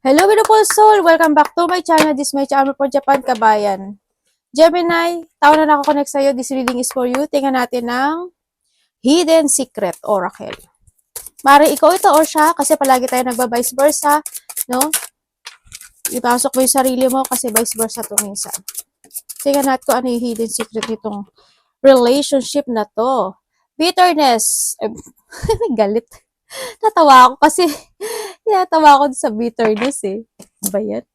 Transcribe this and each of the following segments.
Hello, beautiful soul! Welcome back to my channel. This is my channel for Japan, kabayan. Gemini, tao na nakakonect sa'yo. This reading is for you. Tingnan natin ng Hidden Secret Oracle. Mari ikaw ito or siya kasi palagi tayo nagba-vice versa. No? Ipasok mo yung sarili mo kasi vice versa to minsan. Tingnan natin kung ano yung hidden secret nitong relationship na to. Bitterness. Galit. Natawa ako kasi natawa ako sa bitterness eh. Ano ba yan?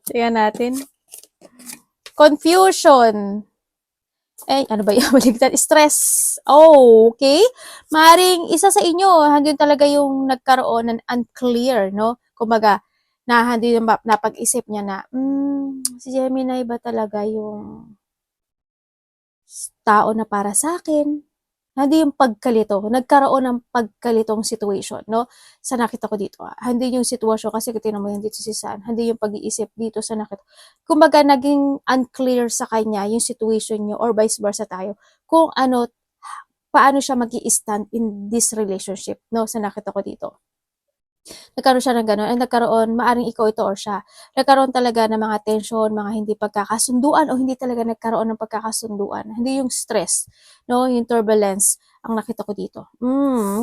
Tingnan natin. Confusion. Eh, ano ba yung maligtan? Stress. Oh, okay. Maring isa sa inyo, handun talaga yung nagkaroon ng unclear, no? Kumbaga, handun yung napag-isip niya na, si Gemini ba talaga yung tao na para sa akin? Hindi yung pagkalito. Nagkaroon ng pagkalitong situation, no? Sa nakita ko dito. Hindi yung sitwasyon kasi tinan mo yan dito si San. Hindi yung pag-iisip dito sa nakita. Kumbaga, naging unclear sa kanya yung situation nyo or vice versa tayo. Kung ano, paano siya mag-i-stand in this relationship, no? Sa nakita ko dito. Nagkaroon siya ng gano'n, nagkaroon, maaring ikaw ito or siya, nagkaroon talaga ng mga tension, mga hindi pagkakasunduan o hindi talaga nagkaroon ng pagkakasunduan. Hindi yung stress, no? Yung turbulence ang nakita ko dito.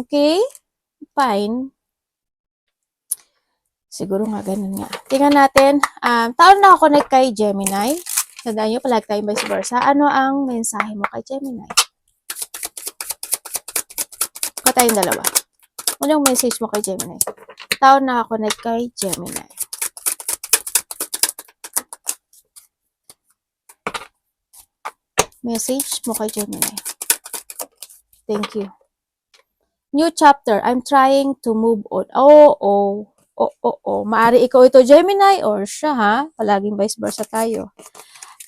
Okay? Fine. Siguro nga ganun nga. Tingnan natin, taon na ako connect kay Gemini. Tandaan nyo, palagi tayong vice versa. Ano ang mensahe mo kay Gemini? Ako tayong dalawa. Ano yung message mo kay Gemini? Taon na ako connect kay Gemini. Message mo kay Gemini. Thank you. New chapter. I'm trying to move on. Maari ikaw ito, Gemini, or siya, ha? Palaging vice versa tayo.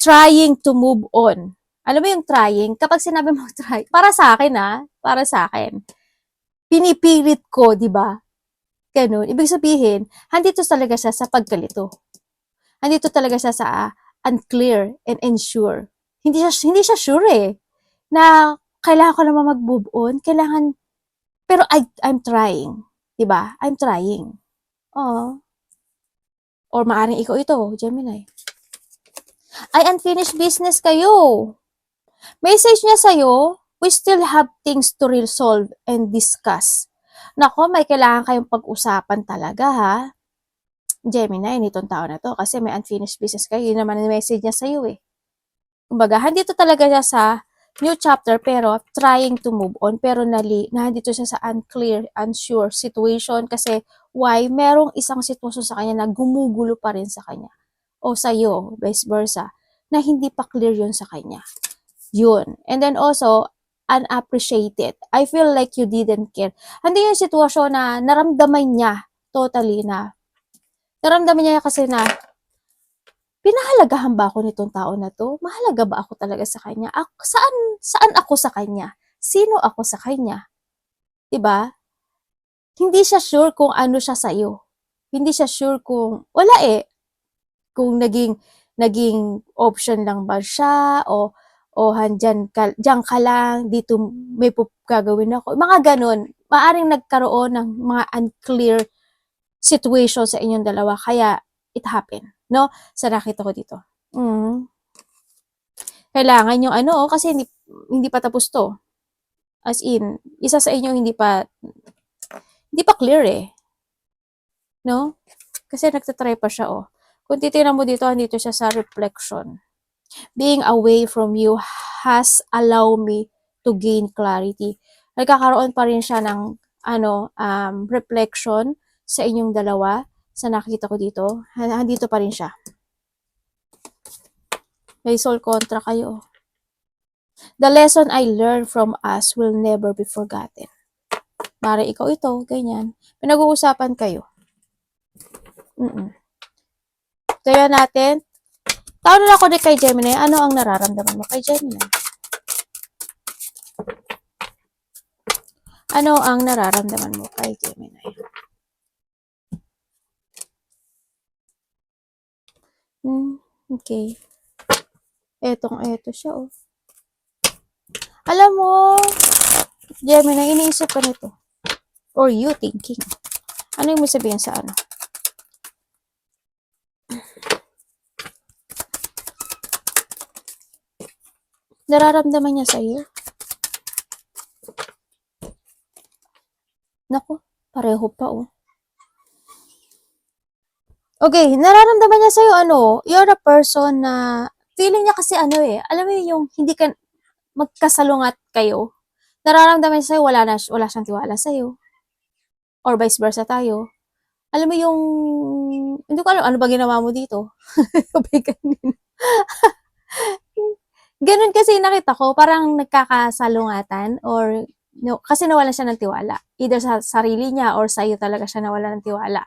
Trying to move on. Alam mo yung trying? Kapag sinabi mo try, para sa akin, ha? Para sa akin. Pinipilit ko, di ba? Ganun. Ibig sabihin, handito talaga siya sa pagkalito. Handito talaga siya sa unclear and unsure. Hindi siya sure eh. Na kailangan ko naman mag-move on. Kailangan, pero I'm trying. Diba? I'm trying. Oh. Or maaring ikaw ito, Gemini. Ay, unfinished business kayo. Message niya sa'yo, we still have things to resolve and discuss. Nako, may kailangan kayong pag-usapan talaga, ha? Gemini, nitong tao na to. Kasi may unfinished business kayo. Yun naman ang message niya sa'yo, eh. Kumbaga, handito talaga siya sa new chapter pero trying to move on pero nandito siya sa unclear, unsure situation kasi why? Merong isang sitwasyon sa kanya na gumugulo pa rin sa kanya o sa iyo, vice versa, na hindi pa clear yun sa kanya. Yun. And then also, unappreciated. I feel like you didn't care. Hindi yung sitwasyon na naramdaman niya totally na naramdaman niya kasi na pinahalagahan ba ako nitong tao na to? Mahalaga ba ako talaga sa kanya? Saan ako sa kanya? Sino ako sa kanya? 'Di ba? Hindi siya sure kung ano siya sa iyo. Hindi siya sure kung wala eh kung naging option lang ba siya o diyan ka lang dito may gagawin ako. Mga ganun. Maaring nagkaroon ng mga unclear situation sa inyong dalawa kaya it happened, no? Sa nakita ko dito. Kailangan yung ano, kasi hindi pa tapos to. As in, isa sa inyo hindi pa clear eh. No? Kasi nagtatry pa siya oh. Kung titignan mo dito, andito siya sa reflection. Being away from you has allowed me to gain clarity. Nagkakaroon pa rin siya ng reflection sa inyong dalawa. Sa nakikita ko dito, andito pa rin siya. May soul contra kayo. The lesson I learned from us will never be forgotten. Mara ikaw ito, ganyan. Pinag-uusapan kayo. Kaya natin, taon na ako kay Gemini, ano ang nararamdaman mo kay Gemini? Ano ang nararamdaman mo kay Gemini? Okay. Eto siya, oh. Alam mo, Gemini, iniisip ka nito. Or you thinking. Ano yung sabihin sa ano? nararamdaman niya sa'yo? Naku, pareho pa oh. Okay, nararamdaman niya sa'yo you're a person na feeling niya kasi alam mo yung hindi ka magkasalungat kayo. Nararamdaman niya sa'yo wala siyang tiwala sa'yo or vice versa tayo. Alam mo yung hindi ko alam ano ba ginawa mo dito? Sabay ganun. Ganun kasi nakita ko, parang nagkakasalungatan or no, kasi nawalan siya ng tiwala. Either sa sarili niya or sa'yo talaga siya nawalan ng tiwala.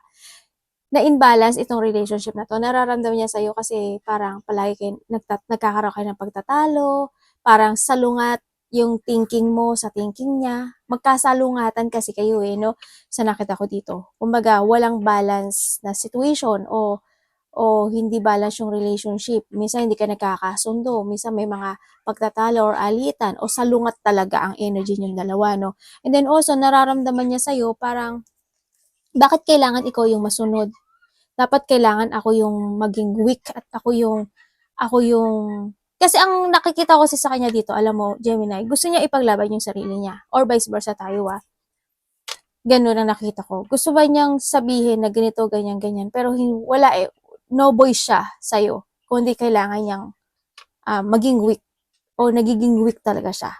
Na-imbalance itong relationship na to. Nararamdaman niya sa'yo kasi parang palagi nagkakaroon kayo ng pagtatalo, parang salungat yung thinking mo sa thinking niya. Magkasalungatan kasi kayo no? Sa nakita ko dito. Kumbaga, walang balance na situation o hindi balance yung relationship. Minsan hindi ka nagkakasundo, minsan may mga pagtatalo or alitan o salungat talaga ang energy niyong dalawa, no? And then also, nararamdaman niya sa'yo parang, bakit kailangan ikaw yung masunod? Dapat kailangan ako yung maging weak at ako yung, kasi ang nakikita ko kasi sa kanya dito, alam mo, Gemini, gusto niya ipaglaban yung sarili niya or vice versa tayo Ganun ang nakita ko. Gusto ba niyang sabihin na ganito, ganyan, ganyan. Pero wala no voice siya sa'yo. Kundi kailangan niyang maging weak. O nagiging weak talaga siya.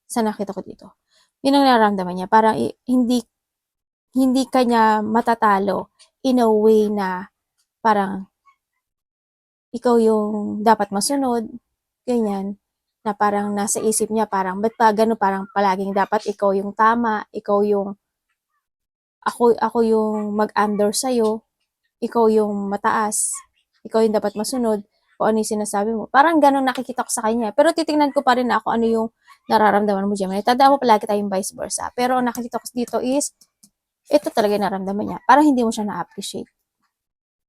Sa nakita ko dito. Yun ang nararamdaman niya. Parang hindi kanya matatalo in a way na parang ikaw yung dapat masunod. Ganyan. Na parang nasa isip niya parang, ba't pa gano'n parang palaging dapat ikaw yung tama, ikaw yung ako yung mag-under sa'yo, ikaw yung mataas, ikaw yung dapat masunod, kung ano yung sinasabi mo. Parang ganun nakikita ko sa kanya. Pero titingnan ko pa rin na ako ano yung nararamdaman mo, Gemini. Tandaan mo palagi tayong vice versa. Pero ang nakikita ko dito is, ito talaga yung nararamdaman niya. Parang hindi mo siya na-appreciate.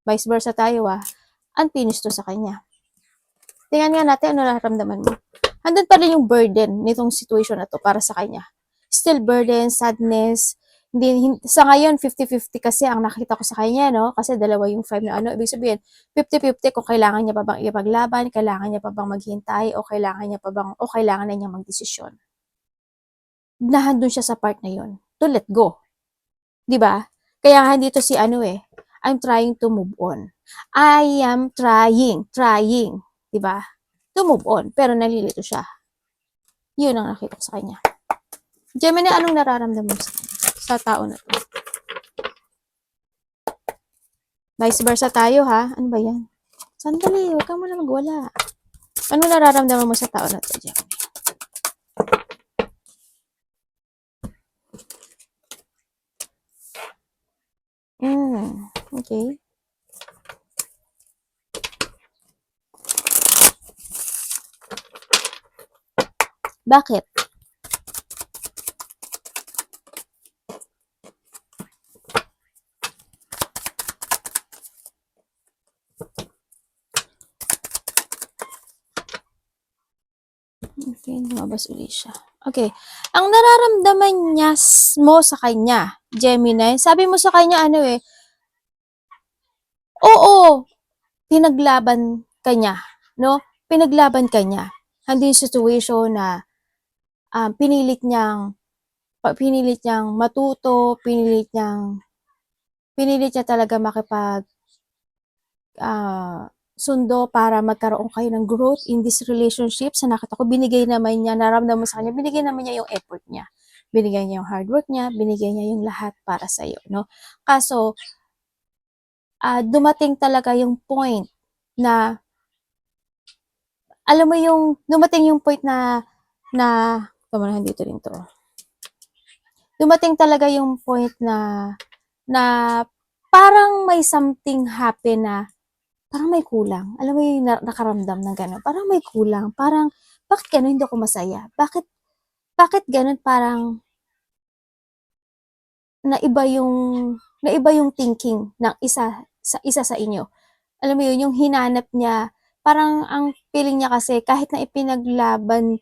Vice versa tayo unfinished to sa kanya. Tingnan nga natin ano nararamdaman mo. Andun pa rin yung burden nitong situation na to para sa kanya. Still burden, sadness, sa ngayon, 50-50 kasi ang nakita ko sa kanya, no? Kasi dalawa yung 5 na ibig sabihin, 50-50 kung kailangan niya pa bang ipaglaban, kailangan niya pa bang maghintay, o kailangan na niya magdesisyon. Nahandun siya sa part na yun, to let go. Diba? Kaya dito si I'm trying to move on. I am trying, diba? To move on, pero nalilito siya. Yun ang nakita ko sa kanya. Gemini, anong nararamdaman mo sa tao na to? Vice versa tayo Ano ba yan? Sandali, huwag ka muna magwala. Ano nararamdaman mo sa tao na to, Gemini? Okay. Bakit? Okay, lumabas uli siya. Okay. Ang nararamdaman niya mo sa kanya, Gemini, sabi mo sa kanya oo, pinaglaban ka niya, no? Pinaglaban ka niya. Hindi yung situation na pinilit niyang matuto, pinilit niya talaga makipag sundo para magkaroon kayo ng growth in this relationship. Sa nakita ko, binigay naman niya, naramdaman mo sa kanya, binigay naman niya yung effort niya. Binigay niya yung hard work niya, binigay niya yung lahat para sa'yo, no? Kaso, dumating talaga yung point na, alam mo yung, dumating yung point na tama dito rin to. Dumating talaga yung point na parang may something happen na parang may kulang. Alam mo yung nakaramdam ng gano'n? Parang may kulang. Parang, bakit gano'n hindi ako masaya? Bakit gano'n parang naiba yung thinking ng isa sa inyo? Alam mo yun, yung hinanap niya, parang ang feeling niya kasi kahit na ipinaglaban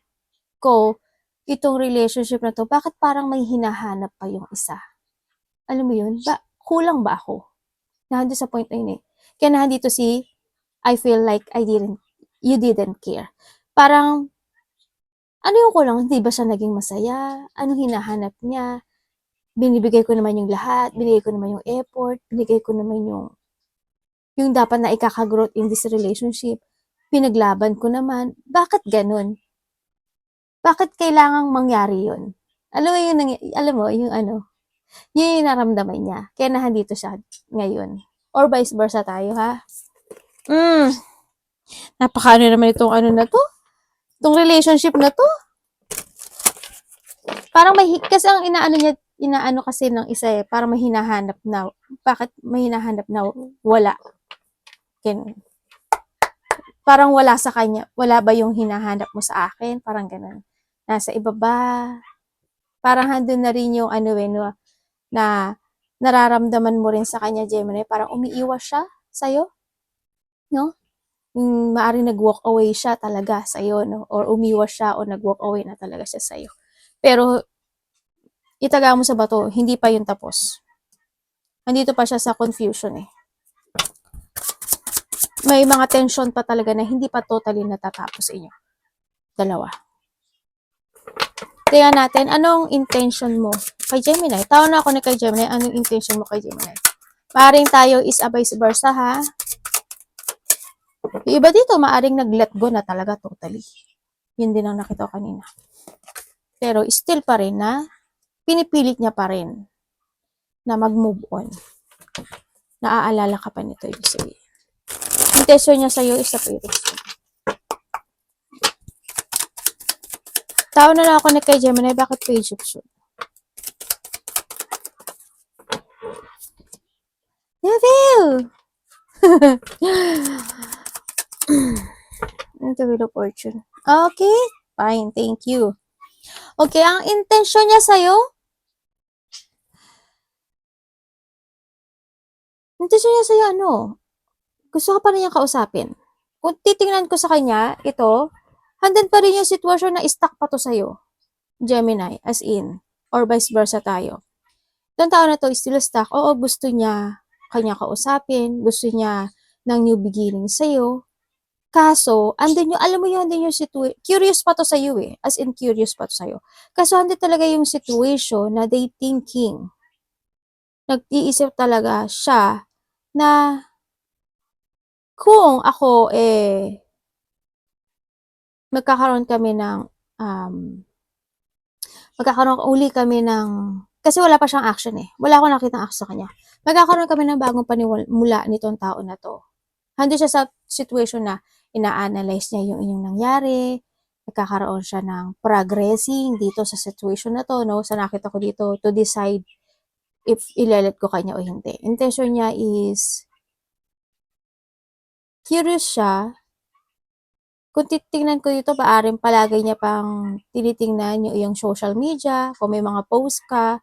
ko itong relationship na to, bakit parang may hinahanap pa yung isa? Alam mo yun? Kulang ba ako? Nandito sa point na yun Kaya nandito I feel like you didn't care. Parang, Ano yung kulang? Hindi ba siya naging masaya? Anong hinahanap niya? Binibigay ko naman yung lahat, binigay ko naman yung effort, binigay ko naman yung dapat na ikaka-growth in this relationship. Pinaglaban ko naman. Bakit ganun? Bakit kailangang mangyari yun? Alam mo yung, alam mo, yung ano, yun yung naramdaman niya. Kaya nandito siya ngayon. Or vice versa tayo, ha? Napakaano naman itong ano na to? Itong relationship na to? Parang may, kasi ang inaano niya, inaano kasi ng isa parang may hinahanap na, bakit may hinahanap na wala? Ganun. Parang wala sa kanya, wala ba yung hinahanap mo sa akin? Parang ganun. Nasa iba ba? Parang handun na rin yung ano no, na nararamdaman mo rin sa kanya, Gemini, parang umiiwas siya sa'yo, no? Yung maaaring nag-walk away siya talaga sa'yo, no? Or umiwas siya o nag-walk away na talaga siya sa'yo. Pero, itaga mo sa bato, hindi pa yun tapos. Nandito pa siya sa confusion eh. May mga tension pa talaga na hindi pa totally natatapos sa inyo. Dalawa. Tingnan natin, anong intention mo kay Gemini? Tao na ako ni kay Gemini, anong intention mo kay Gemini? Maaring tayo is a vice versa, ha? Yung iba dito, maaring nag-let go na talaga totally. Yun din ang nakita ko kanina. Pero still pa rin na pinipilit niya pa rin na mag-move on. Naaalala ka pa nito, ibig sabihin. Intention niya sa'yo is a purity. Tao na lang ako na kay Gemini, bakit page of Swords? Devil! The Wheel of Fortune. Okay, fine, thank you. Okay, ang intention niya sa'yo, ano, gusto ka pa rin niyang kausapin. Kung titingnan ko sa kanya, ito, handun pa rin yung sitwasyon na stuck pa to sa'yo. Gemini, as in, or vice versa tayo. Itong tao na to is still stuck. Oo, gusto niya kanya kausapin, gusto niya ng new beginning sa'yo. Kaso, andun yung, alam mo yun, andun yung situation, curious pa to sa'yo eh. As in, curious pa to sa'yo. Kaso, andun talaga yung situation na they thinking. Nag-iisip talaga siya na kung ako magkakaroon kami ng magkakaroon uli kami ng, kasi wala pa siyang action eh. Wala akong nakitang action sa kanya. Magkakaroon kami ng bagong panimula nitong tao na to. Hando siya sa situation na ina-analyze niya yung inyong nangyari, nagkakaroon siya ng progressing dito sa situation na to, no? Sa nakita ko dito, to decide if ilalet ko kanya o hindi. Intention niya is, curious siya. Kung titingnan ko dito, maaring palagay niya pang tinitingnan yung social media, kung may mga post ka,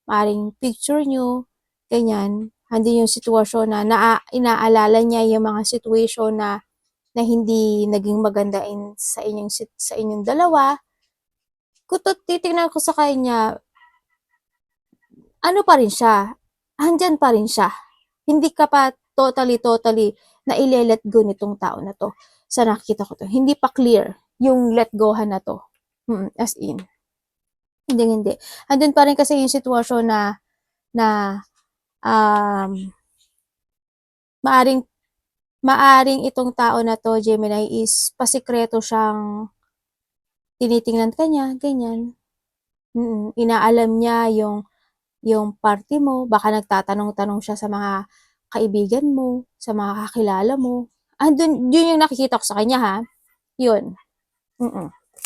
maaring picture nyo, ganyan. Handi yung sitwasyon na inaalala niya yung mga situation na hindi naging maganda sa inyong dalawa. Kung titingnan ko sa kanya, ano pa rin siya? Andyan pa rin siya. Hindi ka pa totally na ile-let go nitong tao na to. Sa nakikita ko to. Hindi pa clear yung let go-han na to. As in. Hindi. Andun pa rin kasi yung sitwasyon na maaring itong tao na to, Gemini, is pasikreto siyang tinitingnan ka niya, ganyan. Inaalam niya yung party mo, baka nagtatanong-tanong siya sa mga kaibigan mo, sa mga kakilala mo. Yun yung nakikita ko sa kanya, ha? Yun.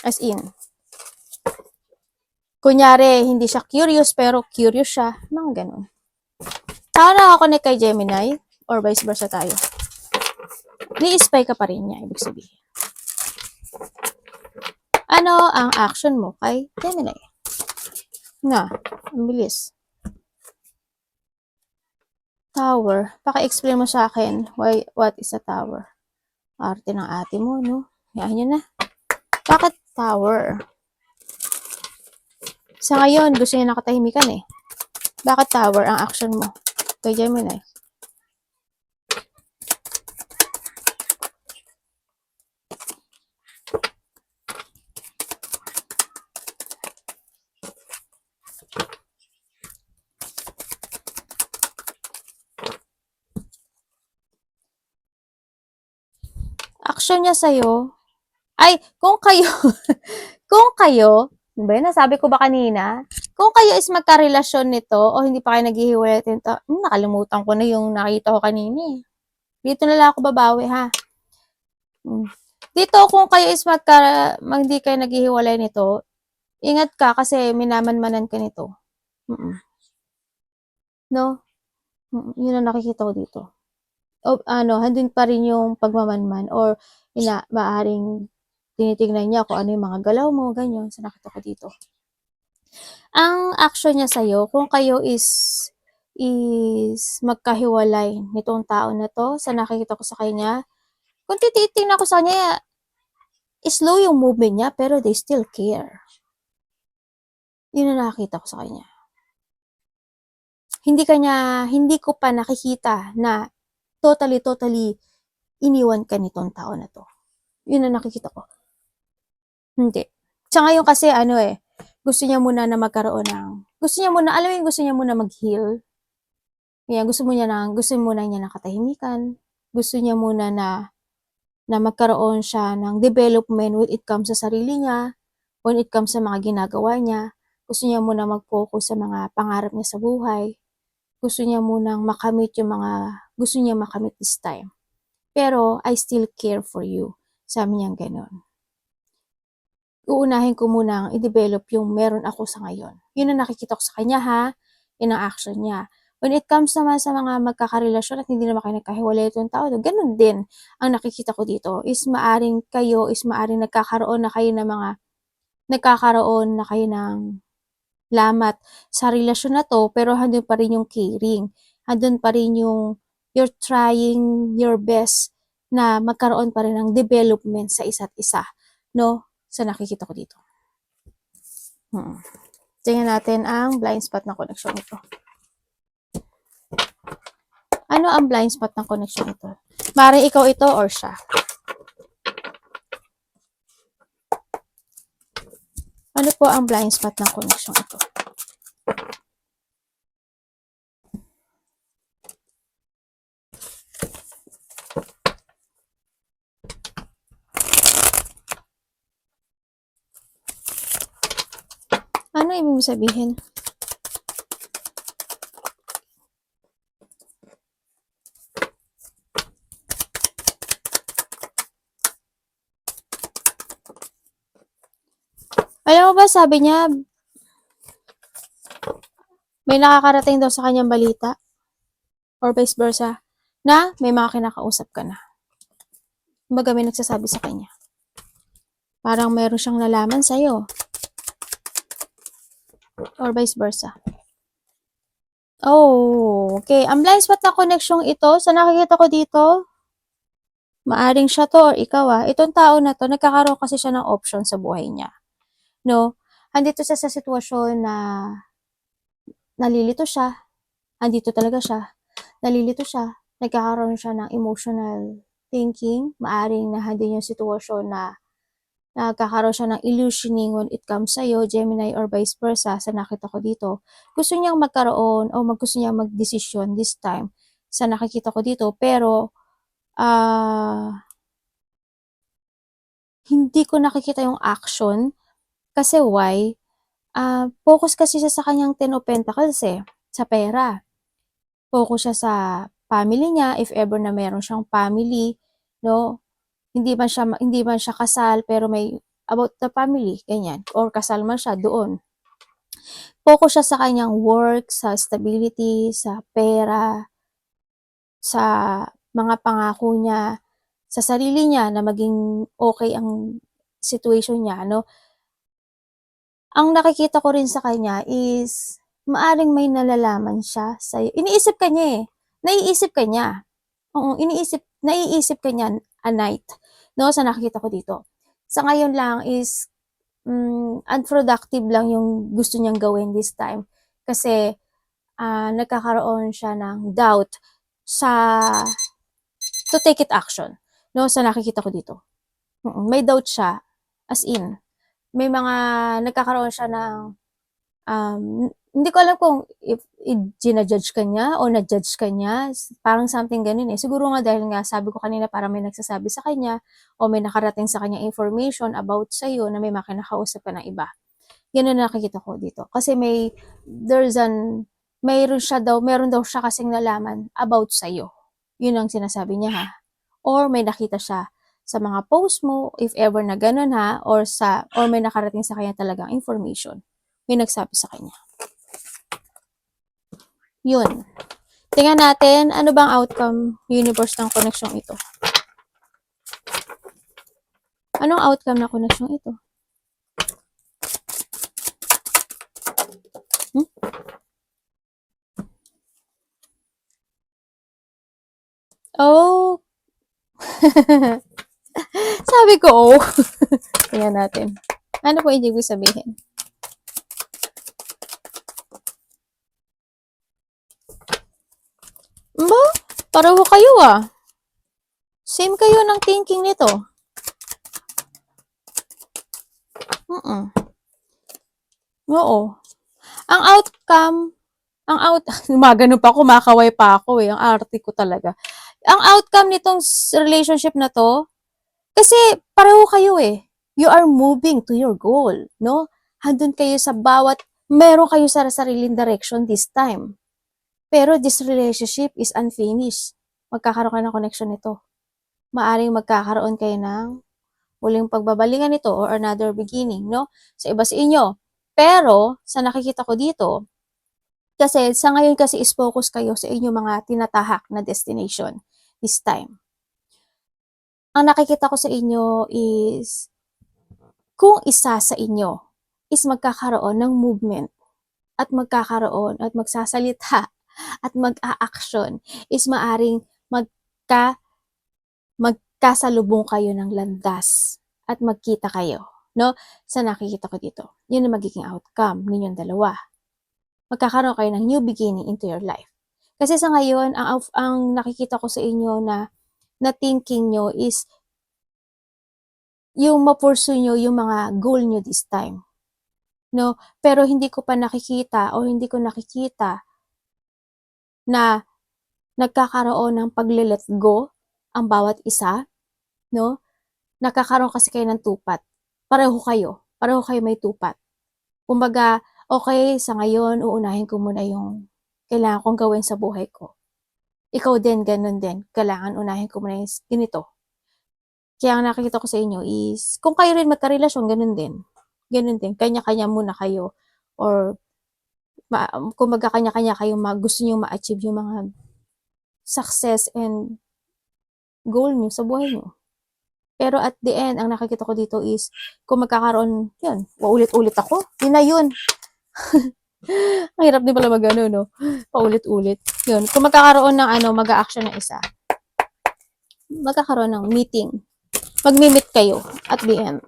As in. Kunyari, hindi siya curious, pero curious siya. Mga ganun. Tao na ako ni kay Gemini, or vice versa tayo. Ni-spy ka pa rin niya, ibig sabihin. Ano ang action mo kay Gemini? Nga, ang bilis. Tower. Paki-explain mo sa akin what is a tower. Arte ng ate mo, no? Yan yun na. Bakit tower? Sa ngayon, gusto niya nakatahimikan eh. Bakit tower ang action mo kay Gemini? action niya sa'yo, ay, kung kayo, kung kayo, ba yun, nasabi ko ba kanina? Kung kayo is magkarelasyon nito, o hindi pa kayo naghihiwalay nito, nakalimutan ko na yung nakita ko kanina eh. Dito na lang ako babawi ha. Dito kung kayo is hindi kayo naghihiwalay nito, ingat ka kasi minamanmanan ka nito. No? Yun ang nakikita ko dito. O, handun pa rin yung pagmamanman or maaring tinitignan niya kung ano yung mga galaw mo, ganyan. So, nakita ko dito. Ang action niya sa'yo, kung kayo is magkahiwalay nitong tao na to, sa nakikita ko sa kanya, kung tititingnan ko sa kanya, slow yung movement niya, pero they still care. Yun ang nakikita ko sa kanya. Hindi ko pa nakikita na totally iniwan ka nitong tao na to. Yun ang nakikita ko. Hindi. Sa ngayon kasi gusto niya muna na magkaroon ng, gusto niya muna mag-heal. Kaya gusto muna niya ng katahimikan. Gusto niya muna na magkaroon siya ng development when it comes sa sarili niya, when it comes sa mga ginagawa niya. Gusto niya muna mag-focus sa mga pangarap niya sa buhay. Gusto niya munang makamit yung mga gusto niya makamit this time. Pero, I still care for you. Sabi niya gano'n. Uunahin ko munang i-develop yung meron ako sa ngayon. Yun ang nakikita ko sa kanya ha. Yun ang action niya. When it comes naman sa mga magkakarelasyon at hindi naman kayo nagkahiwalay itong tao, ganun din ang nakikita ko dito. Maaring nagkakaroon na kayo ng lamat sa relasyon na to, pero handun pa rin yung caring. Handun pa rin yung you're trying your best na magkaroon pa rin ng development sa isa't isa. No? Sa nakikita ko dito. Tingnan natin ang blind spot ng connection ito. Ano ang blind spot ng connection ito? Maring ikaw ito or siya. Ano po ang blind spot ng connection ito? Ano ibig sabihin? Alam mo ba, sabi niya, may nakakarating daw sa kanyang balita or vice versa na may mga kinakausap ka na. Kumbaga may nagsasabi sa kanya. Parang meron siyang nalaman sa'yo. Or vice versa. Oh, okay. Ang blind spot na connection ito, sa nakikita ko dito, maaring siya to or ikaw itong tao na to, nagkakaroon kasi siya ng option sa buhay niya. No? Andito siya sa sitwasyon na nalilito siya. Andito talaga siya. Nalilito siya. Nagkakaroon siya ng emotional thinking. Maaring nandun yung sitwasyon na nagkakaroon siya ng illusioning when it comes sa'yo, Gemini or vice versa, sa nakita ko dito. Gusto niyang magkaroon o gusto niyang mag-desisyon this time sa nakikita ko dito. Pero, hindi ko nakikita yung action. Kasi why? Focus kasi siya sa kanyang 10 of Pentacles sa pera. Focus siya sa family niya, if ever na meron siyang family, no? Hindi man siya kasal, pero may about the family, ganyan. Or kasal man siya doon. Focus siya sa kanyang work, sa stability, sa pera, sa mga pangako niya, sa sarili niya na maging okay ang situation niya, no? Ang nakikita ko rin sa kanya is maaring may nalalaman siya sa'yo. Iniisip ka niya Naiisip ka niya. Oo, naiisip ka niya a night. No, sa nakikita ko dito. Sa ngayon lang is unproductive lang yung gusto niyang gawin this time. Kasi nagkakaroon siya ng doubt to take it action. No, sa nakikita ko dito. May doubt siya. As in, may mga nagkakaroon siya ng Hindi ko alam kung if gina-judge ka niya o na-judge ka niya, parang something ganun, eh. Siguro nga dahil nga sabi ko kanina parang may nagsasabi sa kanya o may nakarating sa kanya information about sa'yo na may kinakausap ka ng iba. Ganun na nakikita ko dito. Kasi meron daw siya kasing nalaman about sa'yo. Yun ang sinasabi niya ha. Or may nakita siya sa mga post mo, if ever na ganun ha, or may nakarating sa kanya talagang information. May nagsabi sa kanya. Yun. Tingnan natin, ano bang outcome universe ng connection ito? Anong outcome na connection ito? Oh. Sabi ko, oh. Tingnan natin. Ano po ibig sabihin? Ba? Pareho kayo ah. Same kayo ng thinking nito. Oo. Ang outcome, gumagano pa ako, kumakaway pa ako eh. Ang arte ko talaga. Ang outcome nitong relationship na to, kasi pareho kayo eh. You are moving to your goal, no? Handun kayo sa meron kayo sa sariling direction this time. Pero this relationship is unfinished. Magkakaroon kayo ng connection nito. Maaring magkakaroon kayo ng uling pagbabalingan nito or another beginning, no? Sa iba sa inyo. Pero, sa nakikita ko dito, kasi sa ngayon kasi is focus kayo sa inyong mga tinatahak na destination this time. Ang nakikita ko sa inyo is kung isa sa inyo is magkakaroon ng movement at magkakaroon at magsasalita at mag-a-action is maaring magkasalubong kayo ng landas at magkita kayo, no? Sa nakikita ko dito. Yun ang magiging outcome ninyong dalawa. Magkakaroon kayo ng new beginning into your life. Kasi sa ngayon, ang nakikita ko sa inyo na thinking nyo is yung ma-pursue nyo yung mga goal nyo this time. No? Pero hindi ko nakikita na nagkakaroon ng pagle-let go ang bawat isa, no? Nakakaroon kasi kayo ng tupat. Pareho kayo may tupat. Kumbaga, okay, sa ngayon, uunahin ko muna yung kailangan kong gawin sa buhay ko. Ikaw din, ganun din. Kailangan unahin ko muna yung ganito. Kaya ang nakikita ko sa inyo is, kung kayo rin magkarelasyon, ganun din. Ganun din. Kanya-kanya muna kayo. Or, kung magkakanya-kanya kayo, gusto nyo ma-achieve yung mga success and goal nyo sa buhay nyo. Pero at the end, ang nakikita ko dito is, kung magkakaroon, yun, paulit-ulit ako, yun na yun. Ang hirap din pala mag-ano, no? Paulit-ulit. Yun, kung magkakaroon ng mag-a-action ng isa, magkakaroon ng meeting. Mag-meet kayo at the end.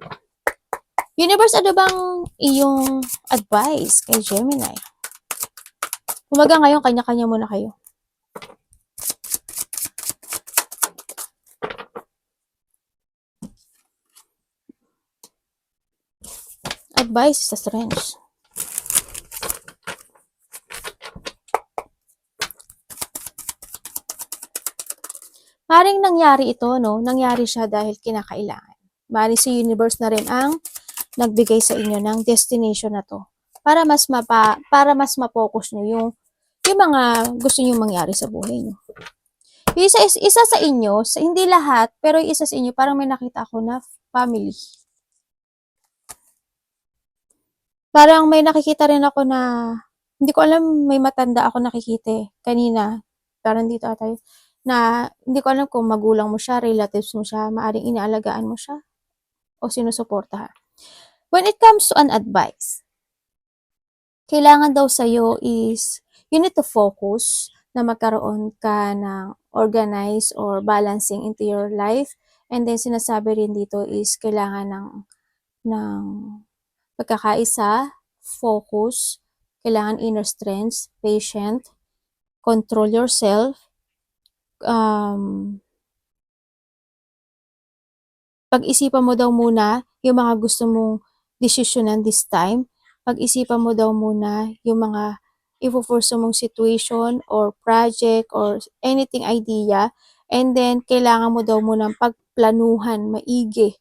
Universe, ano bang iyong advice kay Gemini? Kumaga ngayon, kanya-kanya muna kayo. Advice sa strange. Maring nangyari ito, no? Nangyari siya dahil kinakailangan. Maring si universe na rin ang nagbigay sa inyo ng destination na to. Para mas ma-focus nyo yung mga gusto nyo mangyari sa buhay nyo. Isa sa inyo, hindi lahat, pero isa sa inyo, parang may nakita ako na family. Parang may nakikita rin ako na, hindi ko alam, may matanda ako nakikita kanina. Parang dito tayo. Na hindi ko alam kung magulang mo siya, relatives mo siya, maaring inaalagaan mo siya, o sinusuportahan. When it comes to an advice, kailangan daw sa'yo is, you need to focus na magkaroon ka ng organize or balancing into your life. And then sinasabi rin dito is, kailangan ng pagkakaisa, focus, kailangan inner strength, patient, control yourself, pag-isipan mo daw muna yung mga gusto mong desisyonan this time pag-isipan mo daw muna yung mga i-pursue mong situation or project or anything idea, and then kailangan mo daw munang pagplanuhan maigi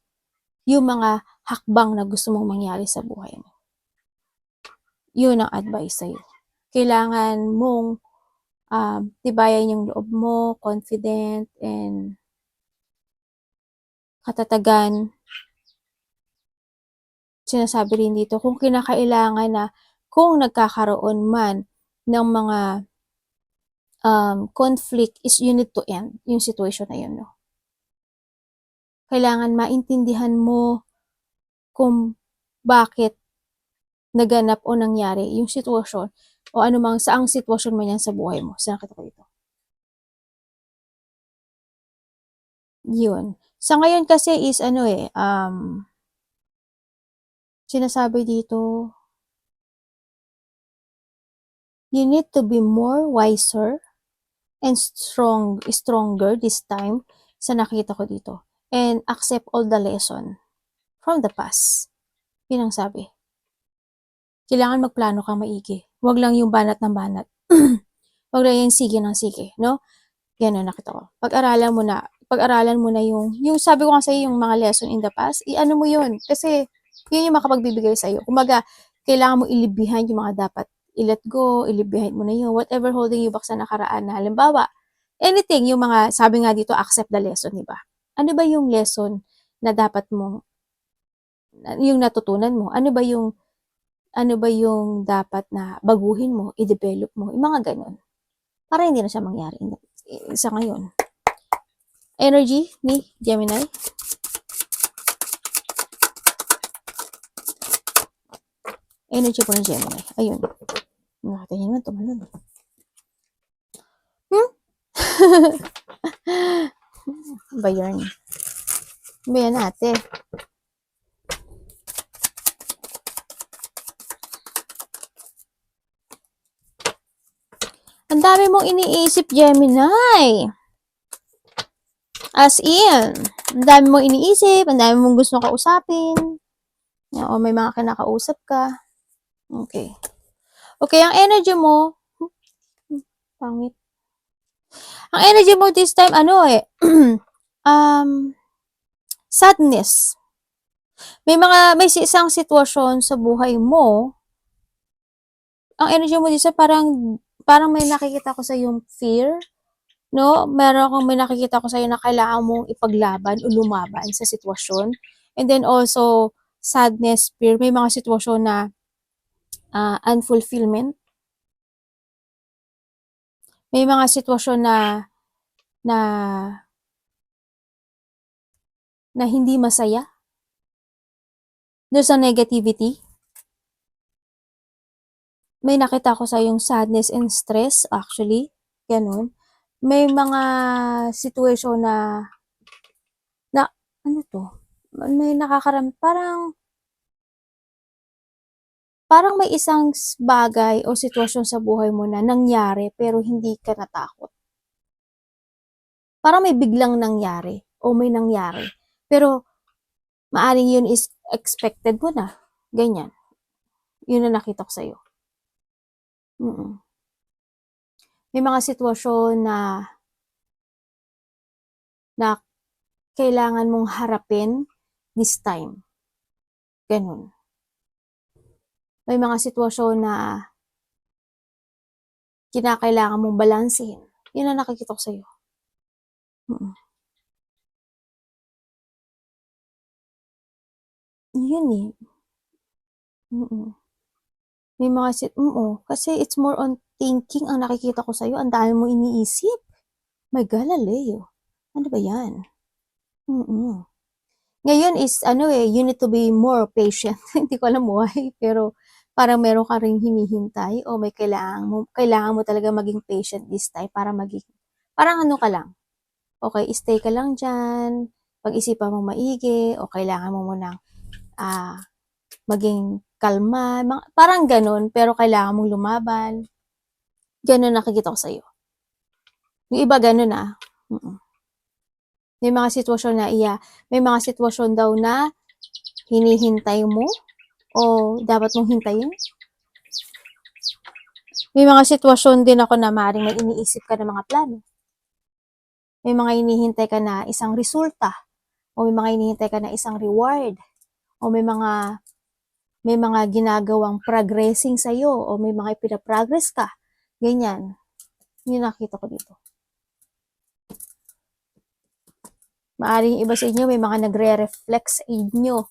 yung mga hakbang na gusto mong mangyari sa buhay mo. Yun ang advice sa'yo. Kailangan mong tibayan yung loob mo, confident, and katatagan. Sinasabi rin dito, kung kinakailangan na, kung nagkakaroon man ng mga conflict, is you need to end yung situation na yun, no? Kailangan maintindihan mo kung bakit naganap o nangyari yung sitwasyon o anumang saang sitwasyon man yan sa buhay mo. Saan kita ko dito? Yun. Sa ngayon kasi is sinasabi dito, you need to be more wiser and stronger this time sa nakita ko dito. And accept all the lesson from the past. Yun ang sabi. Kailangan magplano kang maigi. Huwag lang yung banat ng banat. Huwag lang yung sige ng sige, no? Yan ang nakita ko. Pag-aralan mo na yung sabi ko nga sa'yo, yung mga lesson in the past, i-ano mo yun. Kasi, yun yung makapagbibigay sa'yo. Kumaga, kailangan mo i-leave behind yung mga dapat i-let go, i-leave behind mo na yun. Whatever holding you back sa nakaraan na, halimbawa, anything, yung mga, sabi nga dito, accept the lesson, di ba? Ano ba yung lesson na dapat mong, yung natutunan mo? Ano ba yung dapat na baguhin mo, i-develop mo, yung mga ganun. Para hindi na siya mangyari sa ngayon. Energy ni Gemini. Energy po ng Gemini. Ayun. Nakita niyo naman, tumalon. Ba yun? Ba yan ate? Ang dami mong iniisip, Gemini. As in, ang dami mong iniisip, ang dami mong gusto kausapin. O may mga kinakausap ka. Okay. Okay, ang energy mo, pangit. Ang energy mo this time, sadness. May isang sitwasyon sa buhay mo, ang energy mo this time, parang may nakikita ko sa yung fear, no? May nakikita ko sa iyo na kailangan mong ipaglaban o lumaban sa sitwasyon. And then also, sadness, fear, may mga sitwasyon na unfulfillment. May mga sitwasyon na hindi masaya. There's a negativity. May nakita ko sa yung sadness and stress, actually. Ganun. May mga situation na ano to? May parang may isang bagay o sitwasyon sa buhay mo na nangyari pero hindi ka natakot. Parang may biglang nangyari o may nangyari. Pero maaring yun is expected mo na. Ganyan. Yun na nakita ko sa'yo. May mga sitwasyon na kailangan mong harapin this time. Ganun. May mga sitwasyon na kinakailangan mong balansehin. Yun na nakikita ko sa'yo. Yun eh. May mga kasi it's more on thinking ang nakikita ko sa'yo. Ang dami mo iniisip. My God, Leo. Ano ba yan? Ngayon is, you need to be more patient. Hindi ko alam why, pero parang meron ka ring hinihintay o may kailangan mo talaga maging patient this time para parang ano ka lang. Okay, stay ka lang dyan, pag-isipan mo maigi, o kailangan mo munang maging kalma, parang ganun, pero kailangan mong lumaban. Ganun nakikita ko sa'yo. Yung iba ganun May mga sitwasyon daw na hinihintay mo, o dapat mong hintayin? May mga sitwasyon din ako na maaaring may iniisip ka ng mga plano. May mga hinihintay ka na isang resulta, o may mga hinihintay ka na isang reward, o may mga ginagawang progressing sa'yo, o may mga ipinaprogress ka. Ganyan. Yun nakita ko dito. Maaring iba sa inyo, may mga nagre-reflect sa inyo,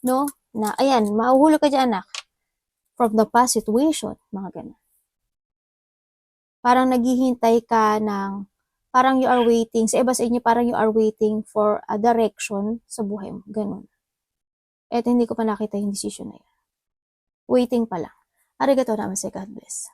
no? Na, ayan, mahuhulog ka dyan, anak. From the past situation, mga ganun. Parang naghihintay ka ng, parang you are waiting, sa iba sa inyo, parang you are waiting for a direction sa buhay mo. Ganun. At hindi ko pa nakita yung decision na yun. Waiting pa lang. Arigato namasay, God bless.